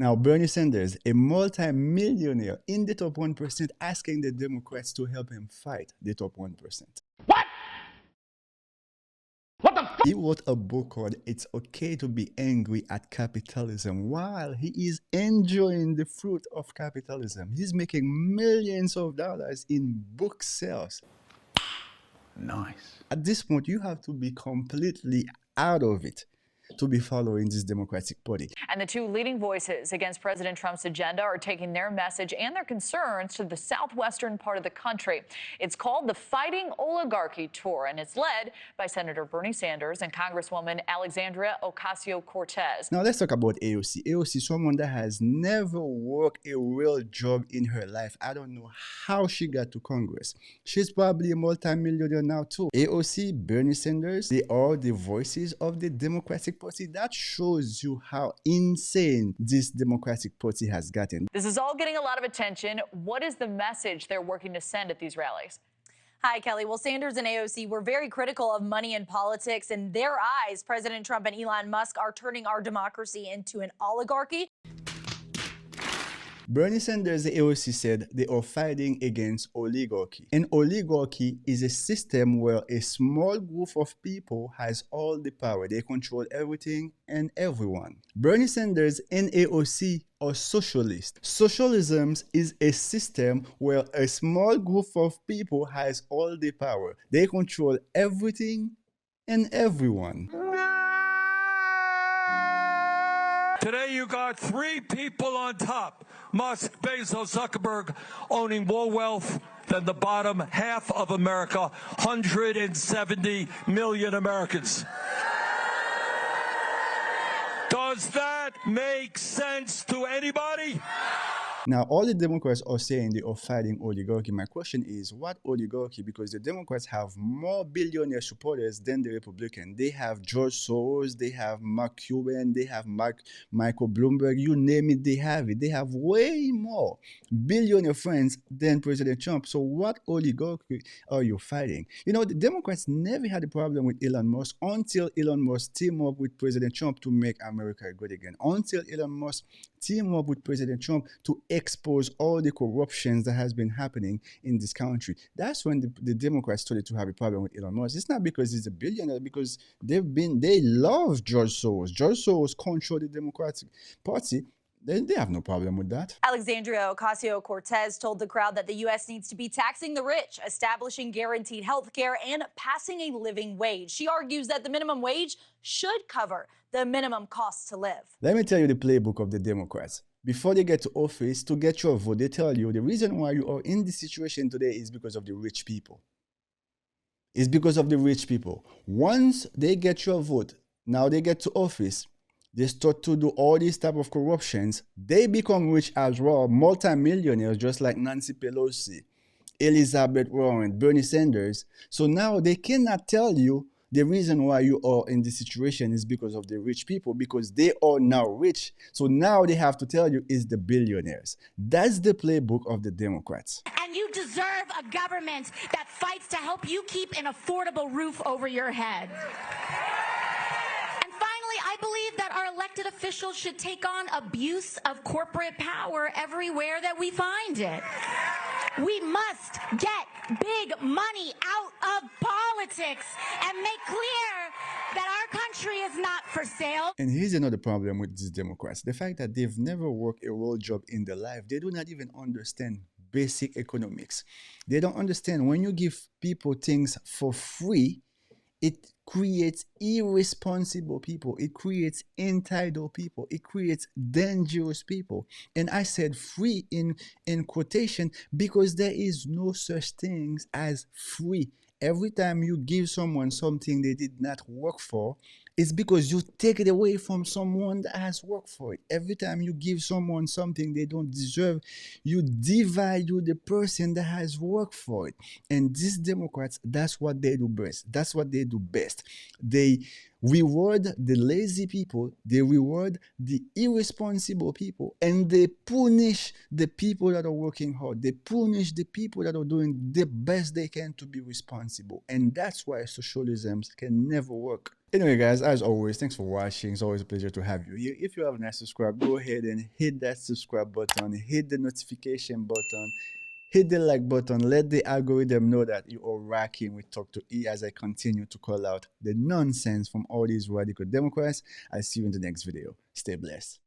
Now, Bernie Sanders, a multi-millionaire in the top 1%, asking the Democrats to help him fight the top 1%. What? What the f? He wrote a book called It's Okay to Be Angry at Capitalism while he is enjoying the fruit of capitalism. He's making millions of dollars in book sales. Nice. At this point, you have to be completely out of it to be following this Democratic Party. And the two leading voices against President Trump's agenda are taking their message and their concerns to the southwestern part of the country. It's called the Fighting Oligarchy Tour, and it's led by Senator Bernie Sanders and Congresswoman Alexandria Ocasio-Cortez. Now let's talk about AOC. AOC, someone that has never worked a real job in her life. I don't know how she got to Congress. She's probably a multi-millionaire now too. AOC, Bernie Sanders, they are the voices of the Democratic Party. That shows you how insane this Democratic Party has gotten. This is all getting a lot of attention. What is the message they're working to send at these rallies? Hi, Kelly. Well, Sanders and AOC were very critical of money in politics. In their eyes, President Trump and Elon Musk are turning our democracy into an oligarchy. Bernie Sanders and AOC said they are fighting against oligarchy. An oligarchy is a system where a small group of people has all the power. They control everything and everyone. Bernie Sanders and AOC are socialists. Socialism is a system where a small group of people has all the power. They control everything and everyone. Today you got three people on top, Musk, Bezos, Zuckerberg, owning more wealth than the bottom half of America, 170 million Americans. Does that make sense to anybody? Now, all the Democrats are saying they are fighting oligarchy. My question is, what oligarchy? Because the Democrats have more billionaire supporters than the Republicans. They have George Soros, they have Mark Cuban, they have Michael Bloomberg, you name it, they have it. They have way more billionaire friends than President Trump. So what oligarchy are you fighting? You know, the Democrats never had a problem with Elon Musk until Elon Musk teamed up with President Trump to make America great again. Until Elon Musk teamed up with President Trump to expose all the corruptions that has been happening in this country. That's when the Democrats started to have a problem with Elon Musk. It's not because he's a billionaire, because they love George Soros. George Soros controls the Democratic Party. They have no problem with that. Alexandria Ocasio-Cortez told the crowd that the U.S. needs to be taxing the rich, establishing guaranteed health care, and passing a living wage. She argues that the minimum wage should cover the minimum cost to live. Let me tell you the playbook of the Democrats. Before they get to office, to get your vote, they tell you the reason why you are in this situation today is because of the rich people. It's because of the rich people. Once they get your vote, now they get to office, they start to do all these type of corruptions. They become rich as well, multi-millionaires, just like Nancy Pelosi, Elizabeth Warren, Bernie Sanders. So now they cannot tell you the reason why you are in this situation is because of the rich people, because they are now rich. So now they have to tell you is the billionaires. That's the playbook of the Democrats. And you deserve a government that fights to help you keep an affordable roof over your head. And finally, I believe that our elected officials should take on abuse of corporate power everywhere that we find it. We must get big money out of politics and make clear that our country is not for sale. And here's another problem with these Democrats. The fact that they've never worked a real job in their life. They do not even understand basic economics. They don't understand when you give people things for free, it creates irresponsible people. It creates entitled people. It creates dangerous people. And I said free in quotation because there is no such thing as free. Every time you give someone something they did not work for, it's because you take it away from someone that has worked for it. Every time you give someone something they don't deserve, you devalue the person that has worked for it. And these Democrats, that's what they do best. That's what they do best. They reward the lazy people, they reward the irresponsible people, and they punish the people that are working hard. They punish the people that are doing the best they can to be responsible. And that's why socialism can never work. Anyway, guys, as always, thanks for watching. It's always a pleasure to have you here. If you haven't subscribed, go ahead and hit that subscribe button, hit the notification button, hit the like button. Let the algorithm know that you are rocking with Talk to E as I continue to call out the nonsense from all these radical Democrats. I'll see you in the next video. Stay blessed.